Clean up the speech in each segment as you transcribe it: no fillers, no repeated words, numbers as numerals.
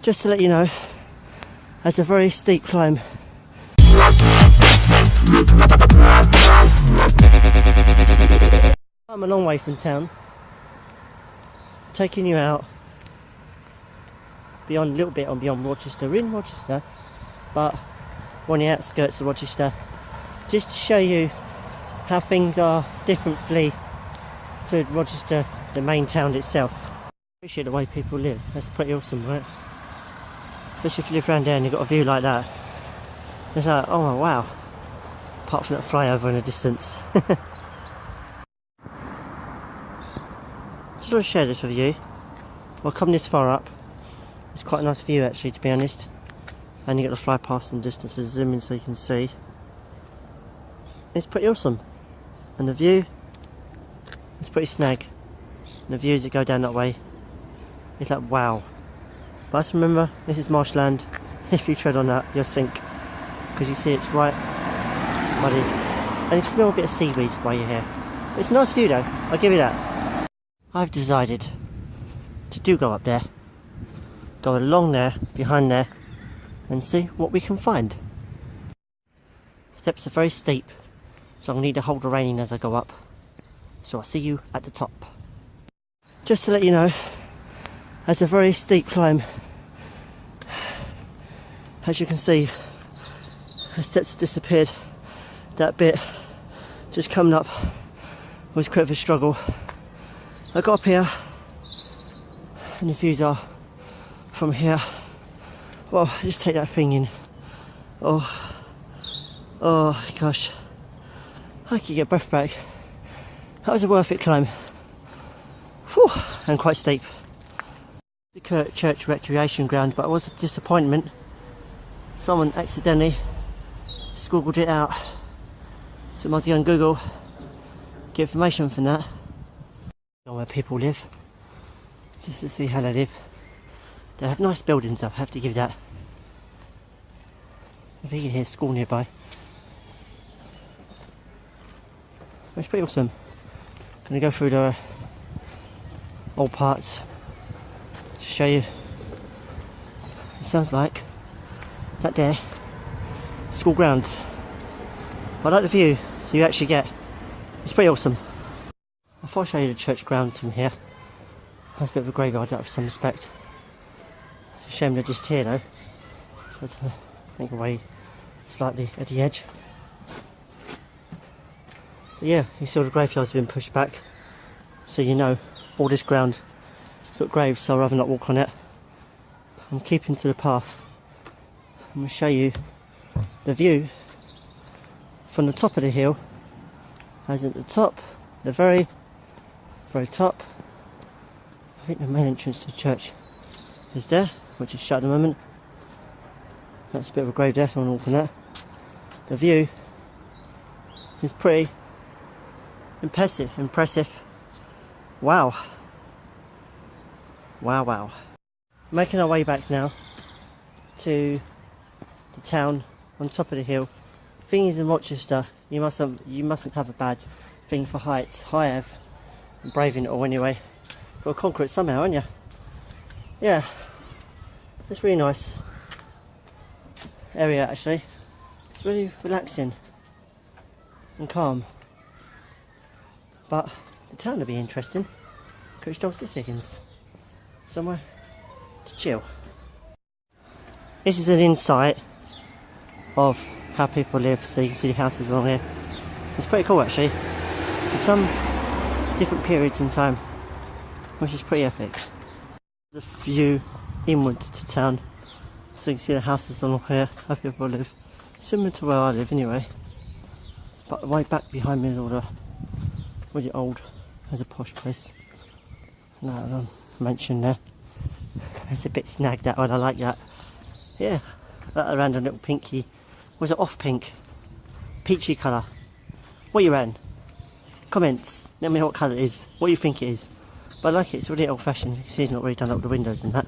Just to let you know, that's a very steep climb. I'm a long way from town, taking you out beyond a little bit on beyond Rochester. We're in Rochester, but we're on the outskirts of Rochester, just to show you how things are differently to Rochester, the main town itself. Appreciate the way people live. That's pretty awesome, right? Especially if you live around there and you've got a view like that. It's like, oh wow. Apart from that flyover in the distance. Just want to share this with you. Well, come this far up, it's quite a nice view actually, to be honest. And you got to fly past some distances, zoom in so you can see. It's pretty awesome. And the view is pretty snag. And the views that go down that way, it's like wow. But just remember, this is marshland. If you tread on that, you'll sink. Because you see it's right muddy. And you can smell a bit of seaweed while you're here. But it's a nice view though, I'll give you that. I've decided to go up there. Go along there, behind there, and see what we can find. Steps are very steep, so I'm going to need to hold the reining as I go up. So I'll see you at the top. Just to let you know, that's a very steep climb. As you can see, the steps have disappeared. That bit just coming up was quite of a struggle. I got up here and the views are from here. Well, just take that thing in. Oh gosh, I could get breath back. That was a worth it climb. Whew, and quite steep. The church recreation ground, but it was a disappointment. Someone accidentally scribbled it out. So I might go on Google, get information from that. Know where people live, just to see how they live. They have nice buildings, I have to give that. I think you hear school nearby. It's pretty awesome. Gonna go through the old parts to show you. It sounds like that there, school grounds. I like the view you actually get. It's pretty awesome. I'll show you the church grounds from here. That's a bit of a graveyard out of some respect. It's a shame they're just here though. So to make away slightly at the edge. But yeah, you see all the graveyards have been pushed back. So you know, all this ground, it's got graves, so I'd rather not walk on it. I'm keeping to the path. I'm going to show you the view from the top of the hill. As at the top, the very top, I think the main entrance to the church is there, which is shut at the moment. That's a bit of a grave there, I don't want to walk on that. The view is pretty impressive. Wow. Making our way back now to the town on top of the hill. Thing is, in Rochester, you mustn't have a bad thing for heights. I have. I'm braving it all anyway. Got to conquer it somehow, haven't you? Yeah. It's really nice area actually. It's really relaxing and calm. But the town will be interesting. Coach Dogs this Higgins. Somewhere to chill. This is an insight of how people live, so you can see the houses along here. It's pretty cool actually. There's some different periods in time, which is pretty epic. There's a view inwards to town, so you can see the houses along here, how people live. Similar to where I live anyway. But the way back behind me is all the really old, there's a posh place. Now I'll mention there. It's a bit snagged that one, I like that. Yeah, that around a little pinky. Was it off pink? Peachy colour. What you ran? Comments. Let me know what colour it is. What you think it is. But I like it, it's really old fashioned. You can see it's not really done up the windows and that.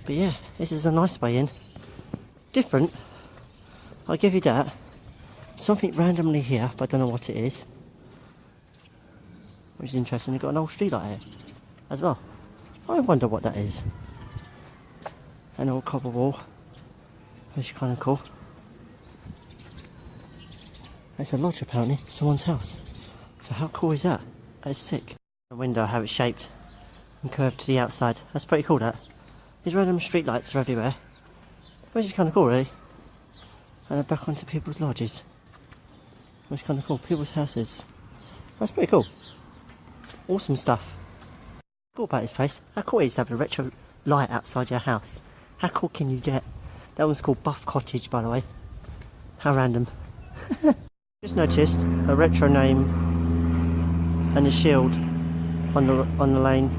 But yeah, this is a nice way in. Different. I'll give you that. Something randomly here, but I don't know what it is. Which is interesting, you've got an old street light here as well. I wonder what that is. An old copper wall, which is kind of cool. It's a lodge apparently, someone's house. So how cool is that? That's sick. The window, how it's shaped and curved to the outside. That's pretty cool, that. These random street lights are everywhere, which is kind of cool really. And they're back onto people's lodges, which is kind of cool. People's houses. That's pretty cool. Awesome stuff. Cool about this place. How cool it is to have a retro light outside your house. How cool can you get? That one's called Buff Cottage, by the way. How random. Just noticed a retro name and a shield on the lane,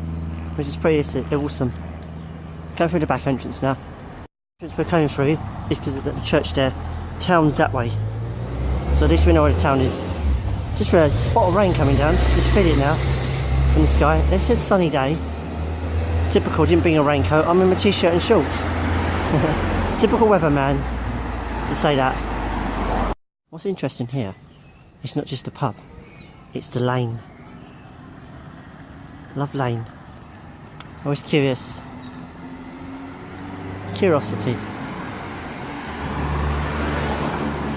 which is pretty awesome. Going through the back entrance now. The entrance we're coming through is because of the church there. Town's that way. So at least we know where the town is. Just realised a spot of rain coming down. Just feel it now from the sky. It said sunny day. Typical, didn't bring a raincoat. I'm in my t-shirt and shorts. Typical weatherman to say that. What's interesting here, it's not just a pub, it's the lane. Love lane. Always curious. Curiosity.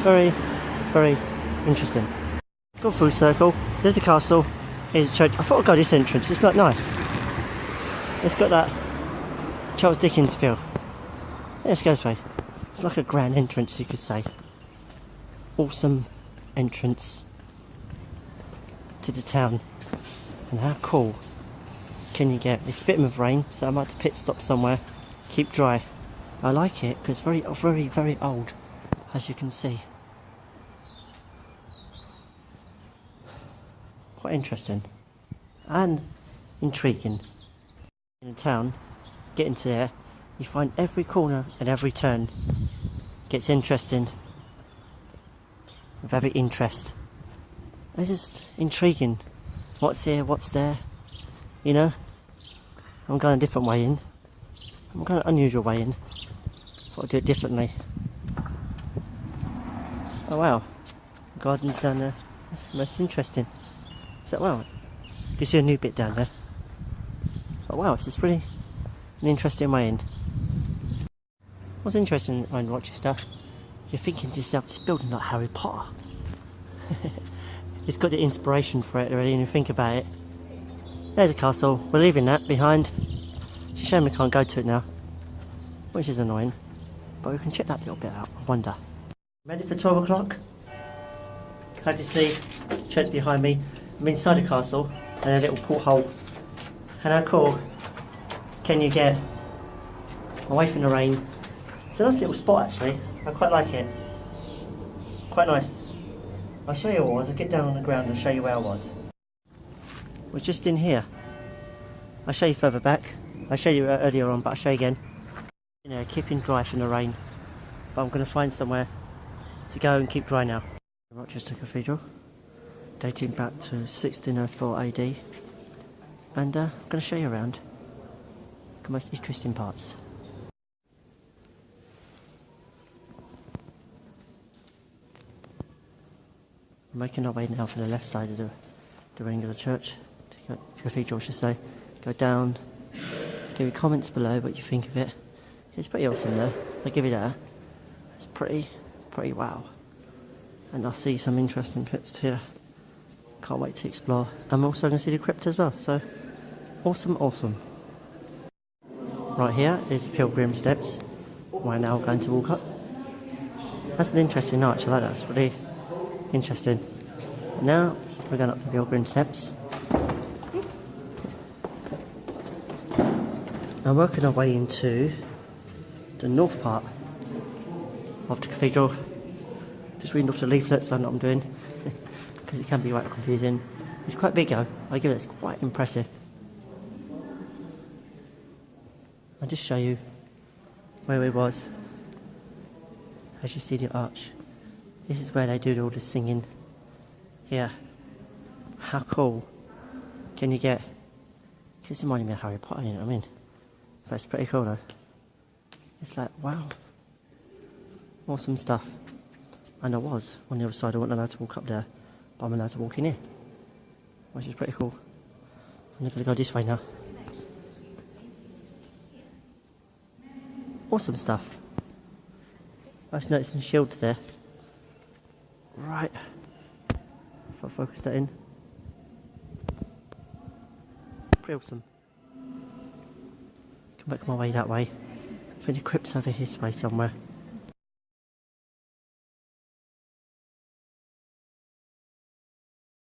Very, very interesting. Got full circle. There's a castle. Here's a church. I thought I'd go this entrance. It's like nice. It's got that Charles Dickens feel. Yeah, let's go this way. It's like a grand entrance, you could say. Awesome entrance to the town. And how cool can you get? It's spitting with rain, so I might have to pit stop somewhere. Keep dry. I like it because it's very, very, very old, as you can see. Quite interesting and intriguing. In a town, get into there, you find every corner and every turn gets interesting with every interest. It's just intriguing. What's here, what's there, you know? I'm going a different way in. I'm going an unusual way in. Thought I'd do it differently. Oh wow, gardens down there. That's most interesting. Is that wow? You can see a new bit down there. Oh wow, it's just really an interesting way in. What's interesting in Rochester, you're thinking to yourself, this building like Harry Potter. It's got the inspiration for it already when you think about it. There's a castle, we're leaving that behind. It's a shame we can't go to it now, which is annoying. But we can check that little bit out, I wonder. Ready for 12 o'clock? I can see church behind me. I'm inside the castle and a little porthole. And how cool can you get away from the rain? It's a nice little spot actually. I quite like it. Quite nice. I'll show you where I was. I'll get down on the ground and show you where I was. We're just in here. I'll show you further back. I showed you earlier on, but I'll show you again. You know, keeping dry from the rain. But I'm going to find somewhere to go and keep dry now. Rochester Cathedral, dating back to 1604 AD. And I'm going to show you around the most interesting parts. We're making our way now from the left side of the ring of the church, the cathedral I should say. Go down, give me comments below what you think of it. It's pretty awesome though, I'll give you that. It's pretty wow. And I'll see some interesting bits here. Can't wait to explore. I'm also going to see the crypt as well, so awesome. Right here is the pilgrim steps. We're now going to walk up. That's an interesting arch, I like that, it's really interesting. Now we're going up the pilgrim steps. I'm working our way into the north part of the cathedral. Just reading off the leaflets, I know what I'm doing, because it can be quite confusing. It's quite big though, I give it, it's quite impressive. I'll just show you where we was. As you see the arch, this is where they do all the singing. Here, how cool can you get? This reminded me of Harry Potter, you know what I mean? But it's pretty cool though. It's like, wow, awesome stuff. And I was on the other side, I wasn't allowed to walk up there, but I'm allowed to walk in here, which is pretty cool. I'm going to go this way now. Awesome stuff. I just noticed some shields there. Right. If I focus that in. Pretty awesome. Come back my way that way. I think the crypt's over this way somewhere.